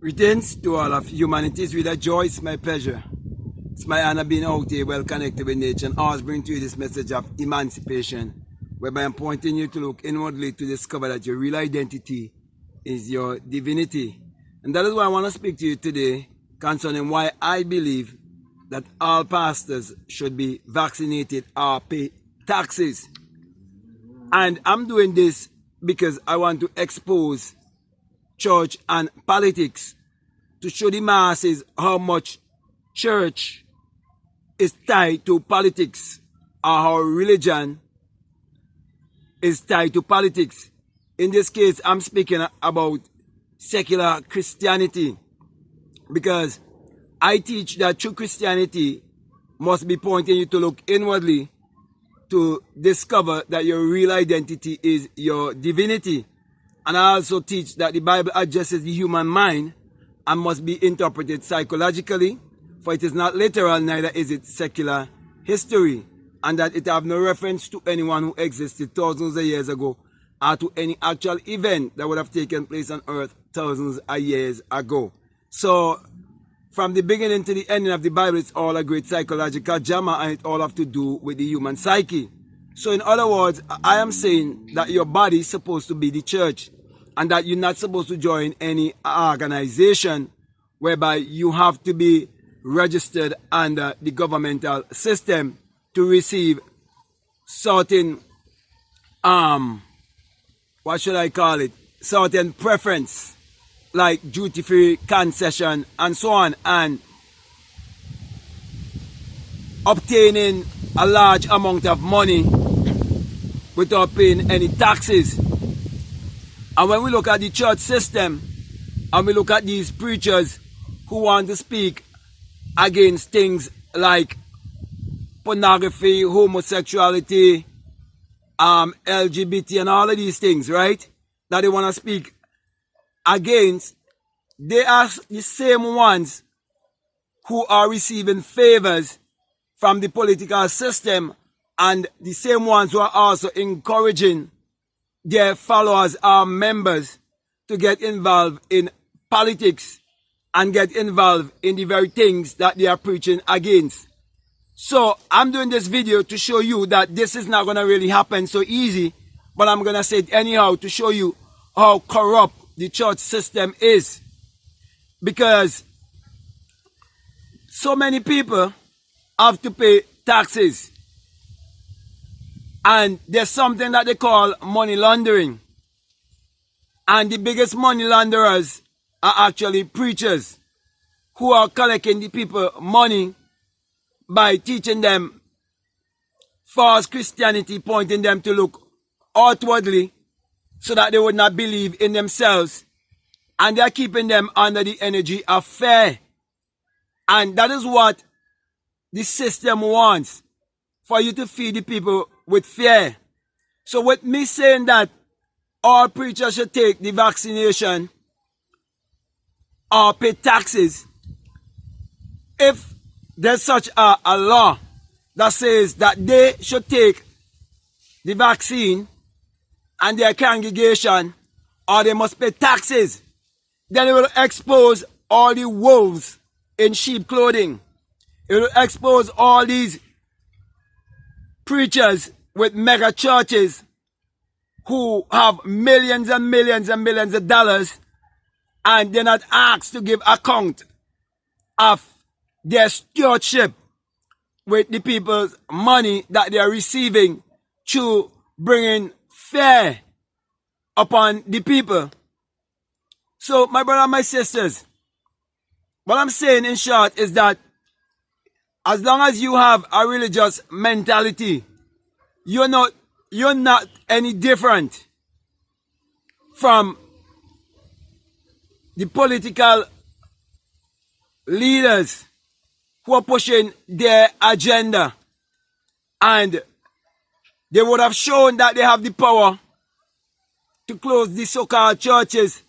Greetings to all of humanity. It's with a joy, it's my pleasure. It's my honor being out here well connected with nature and always bring to you this message of emancipation, whereby I'm pointing you to look inwardly to discover that your real identity is your divinity. And that is why I want to speak to you today concerning why I believe that all pastors should be vaccinated or pay taxes. And I'm doing this because I want to expose church and politics to show the masses how much church is tied to politics or how religion is tied to politics. In this case, I'm speaking about secular Christianity because I teach that true Christianity must be pointing you to look inwardly to discover that your real identity is your divinity. And I also teach that the Bible addresses the human mind and must be interpreted psychologically, for it is not literal, neither is it secular history, and that it have no reference to anyone who existed thousands of years ago or to any actual event that would have taken place on earth thousands of years ago. So, from the beginning to the ending of the Bible, it's all a great psychological drama, and it all have to do with the human psyche. So in other words, I am saying that your body is supposed to be the church and that you're not supposed to join any organization whereby you have to be registered under the governmental system to receive certain, what should I call it, certain preference like duty-free concession and so on, and obtaining a large amount of money without paying any taxes. And when we look at the church system and we look at these preachers who want to speak against things like pornography, homosexuality, LGBT and all of these things, right, that they want to speak against, they are the same ones who are receiving favors from the political system, and the same ones who are also encouraging their followers or members to get involved in politics and get involved in the very things that they are preaching against. So I'm doing this video to show you that this is not going to really happen so easy, but I'm going to say it anyhow to show you how corrupt the church system is. Because so many people have to pay taxes. And there's something that they call money laundering. And the biggest money launderers are actually preachers who are collecting the people money by teaching them false Christianity, pointing them to look outwardly so that they would not believe in themselves. And they are keeping them under the energy of fear. And that is what the system wants, for you to feed the people with fear. So with me saying that all preachers should take the vaccination or pay taxes, if there's such a law that says that they should take the vaccine and their congregation, or they must pay taxes, then it will expose all the wolves in sheep clothing. It will expose all these preachers with mega churches who have millions and millions and millions of dollars, and they're not asked to give account of their stewardship with the people's money that they are receiving through bringing fear upon the people. So my brother and my sisters, what I'm saying in short is that as long as you have a religious mentality, you're not any different from the political leaders who are pushing their agenda. And they would have shown that they have the power to close the so-called churches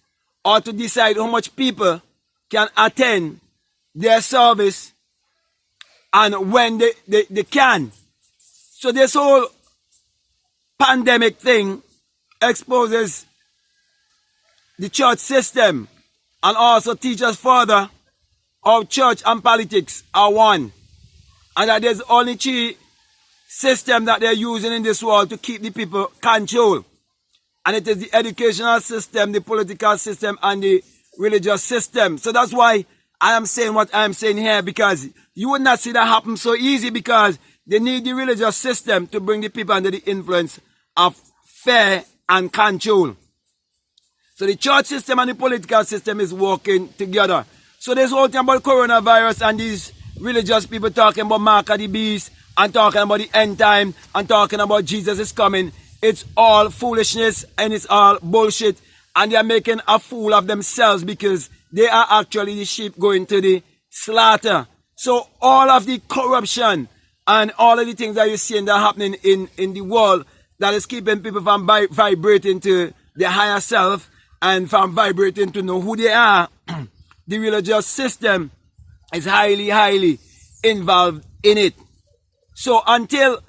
or to decide how much people can attend their service and when they can. So this whole pandemic thing exposes the church system and also teach us further how church and politics are one, and that there's only three systems that they're using in this world to keep the people controlled. And it is the educational system, the political system, and the religious system. So that's why I am saying what I am saying here, because you would not see that happen so easy, because they need the religious system to bring the people under the influence of fear and control. So the church system and the political system is working together. So this whole thing about coronavirus and these religious people talking about Mark of the Beast and talking about the end time and talking about Jesus is coming, it's all foolishness and it's all bullshit, and they are making a fool of themselves because they are actually the sheep going to the slaughter. So all of the corruption and all of the things that you're seeing that are happening in the world that is keeping people from vibrating to their higher self and from vibrating to know who they are, the religious system is highly, highly involved in it. So until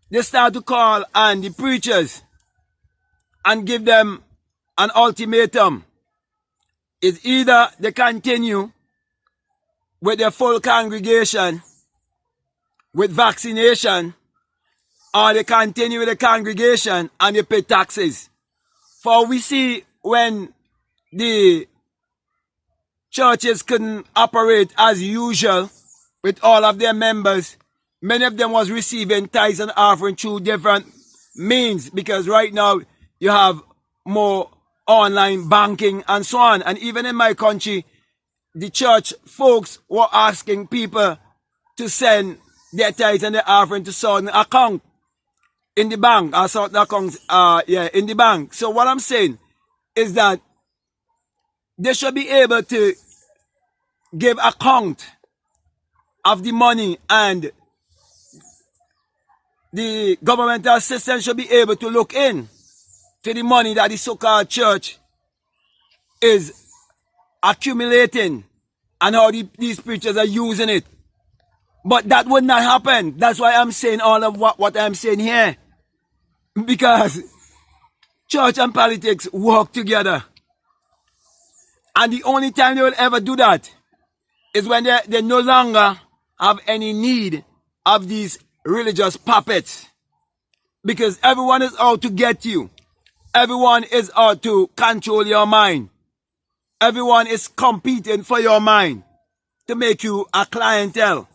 they start to call on the preachers and give them an ultimatum, it's either they continue with their full congregation with vaccination, or they continue with the congregation and they pay taxes. For we see when the churches couldn't operate as usual with all of their members, many of them was receiving tithes and offering through different means, because right now you have more online banking and so on. And even in my country, the church folks were asking people to send their tithes and their offering to certain account in the bank, or certain accounts, in the bank. So what I'm saying is that they should be able to give account of the money, and the governmental system should be able to look in to the money that the so-called church is accumulating and how these preachers are using it. But that would not happen. That's why I'm saying all of what I'm saying here. Because church and politics work together. And the only time they will ever do that is when they no longer have any need of these religious puppets. Because everyone is out to get you. Everyone is out to control your mind. Everyone is competing for your mind to make you a clientele,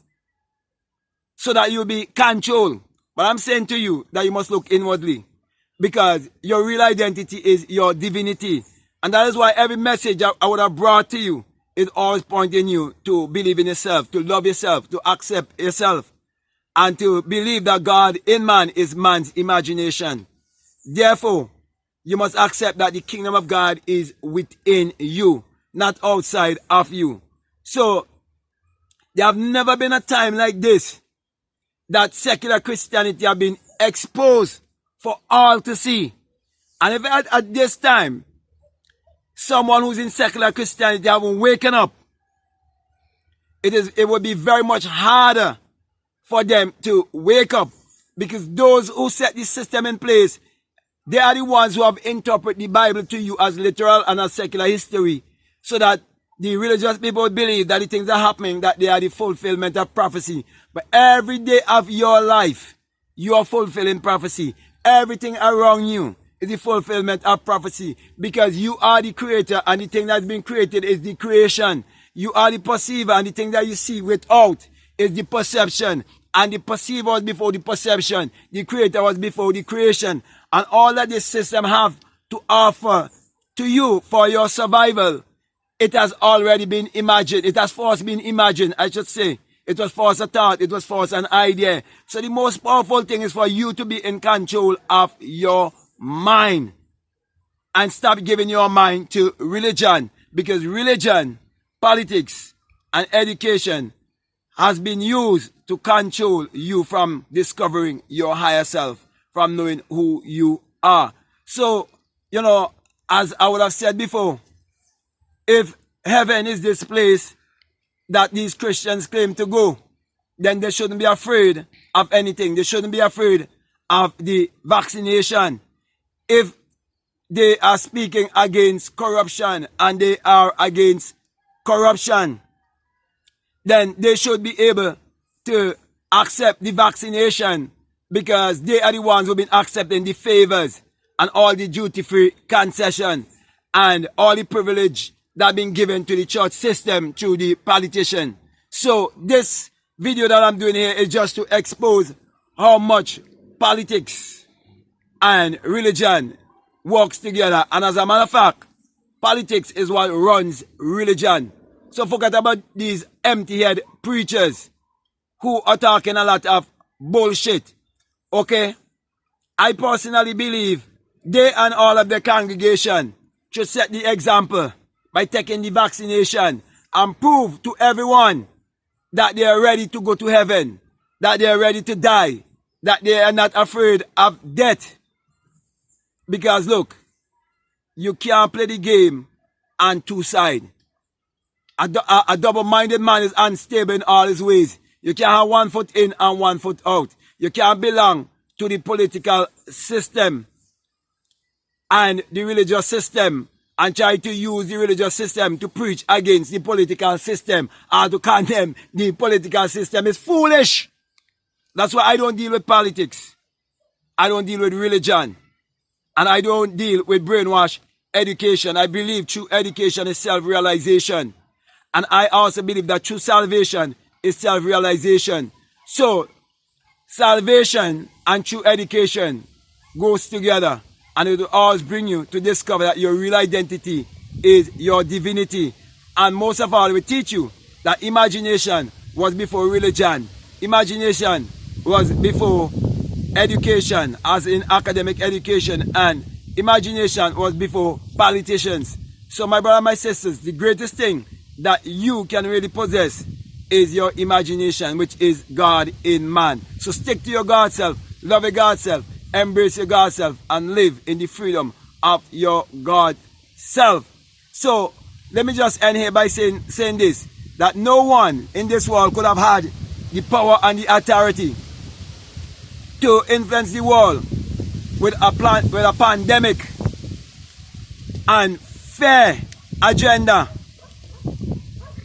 so that you'll be controlled. But I'm saying to you that you must look inwardly, because your real identity is your divinity. And that is why every message I would have brought to you is always pointing you to believe in yourself, to love yourself, to accept yourself, and to believe that God in man is man's imagination. Therefore, you must accept that the kingdom of God is within you, not outside of you. So, there have never been a time like this that secular Christianity have been exposed for all to see. And if at this time, someone who's in secular Christianity haven't waken up, it would be very much harder for them to wake up, because those who set this system in place, they are the ones who have interpreted the Bible to you as literal and as secular history, so that the religious people would believe that the things are happening, that they are the fulfillment of prophecy. But every day of your life, you are fulfilling prophecy. Everything around you is the fulfillment of prophecy, because you are the creator, and the thing that's been created is the creation. You are the perceiver, and the thing that you see without is the perception. And the perceiver was before the perception. The creator was before the creation. And all that this system have to offer to you for your survival, it has already been imagined. It has first been imagined, I should say. It was first a thought. It was first an idea. So the most powerful thing is for you to be in control of your mind. And stop giving your mind to religion. Because religion, politics, and education has been used to control you from discovering your higher self, from knowing who you are. So, you know, as I would have said before, if heaven is this place that these Christians claim to go, then they shouldn't be afraid of anything. They shouldn't be afraid of the vaccination. If they are speaking against corruption and they are against corruption, then they should be able to accept the vaccination, because they are the ones who have been accepting the favors and all the duty-free concession and all the privilege that have been given to the church system through the politician. So this video that I'm doing here is just to expose how much politics and religion works together. And as a matter of fact, politics is what runs religion. So forget about these empty-head preachers who are talking a lot of bullshit. Okay? I personally believe they and all of the congregation should set the example by taking the vaccination and prove to everyone that they are ready to go to heaven, that they are ready to die, that they are not afraid of death. Because look, you can't play the game on two sides. A double-minded man is unstable in all his ways. You can't have 1 foot in and 1 foot out. You can't belong to the political system and the religious system and try to use the religious system to preach against the political system or to condemn the political system. Is foolish. That's why I don't deal with politics. I don't deal with religion. And I don't deal with brainwash education. I believe true education is self-realization. And I also believe that true salvation is self-realization. So, salvation and true education goes together. And it will always bring you to discover that your real identity is your divinity. And most of all, it will teach you that imagination was before religion. Imagination was before education, as in academic education. And imagination was before politicians. So my brother and my sisters, the greatest thing that you can really possess is your imagination, which is God in man. So stick to your God self, love your God self, embrace your God self, and live in the freedom of your God self. So let me just end here by saying this, that no one in this world could have had the power and the authority to influence the world with a pandemic and fair agenda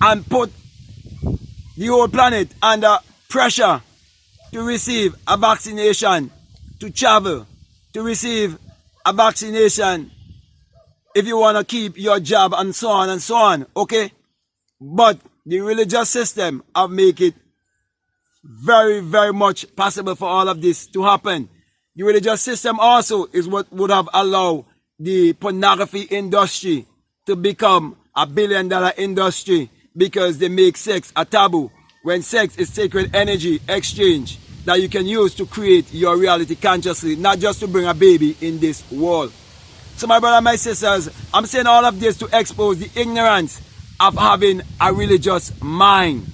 and put the whole planet under pressure to receive a vaccination, to travel, to receive a vaccination if you want to keep your job and so on, okay? But the religious system have make it very, very much possible for all of this to happen. The religious system also is what would have allowed the pornography industry to become a billion-dollar industry, because they make sex a taboo, when sex is sacred energy exchange that you can use to create your reality consciously, not just to bring a baby in this world. So my brother and my sisters, I'm saying all of this to expose the ignorance of having a religious mind.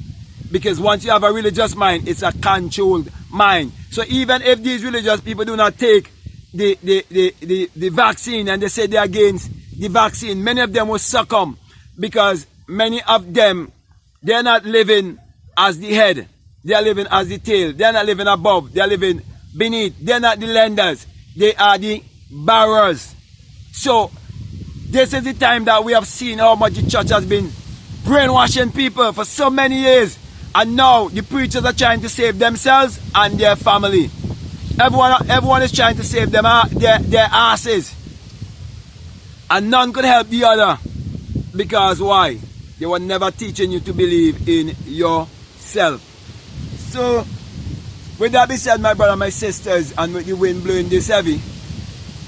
Because once you have a religious mind, it's a controlled mind. So even if these religious people do not take the vaccine and they say they're against the vaccine, many of them will succumb, because many of them, they're not living as the head, they're living as the tail. They're not living above, they're living beneath. They're not the lenders, they are the borrowers. So this is the time that we have seen how much the church has been brainwashing people for so many years. And now the preachers are trying to save themselves and their family. Everyone is trying to save them, their asses. And none could help the other. Because why? They were never teaching you to believe in yourself. So, with that being said, my brother, my sisters, and with the wind blowing this heavy,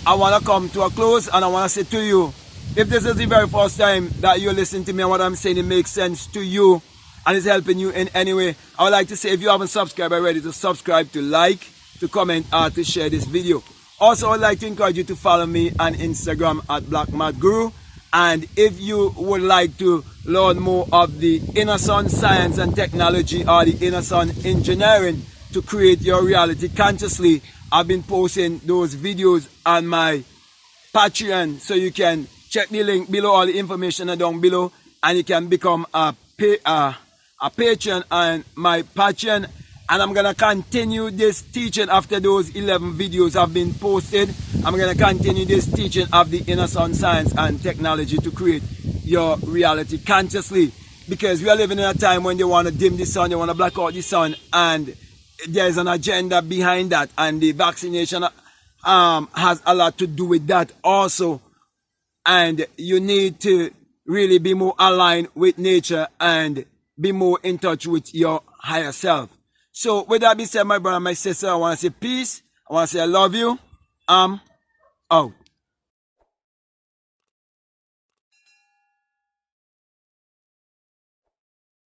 I want to come to a close, and I want to say to you, if this is the very first time that you're listening to me and what I'm saying, it makes sense to you and is helping you in any way, I would like to say, if you haven't subscribed already, to subscribe, to like, to comment, or to share this video. Also, I would like to encourage you to follow me on Instagram at BlackMadGuru. And if you would like to learn more of the inner sun science and technology, or the inner sun engineering to create your reality consciously, I've been posting those videos on my Patreon, so you can check the link below. All the information are down below, and you can become a patron on my Patreon. And I'm going to continue this teaching after those 11 videos have been posted. I'm going to continue this teaching of the inner sun science and technology to create your reality consciously. Because we are living in a time when they want to dim the sun, they want to black out the sun, and there's an agenda behind that. And the vaccination has a lot to do with that also. And you need to really be more aligned with nature and be more in touch with your higher self. So with that being said, my brother, my sister, I want to say peace. I want to say I love you. Out.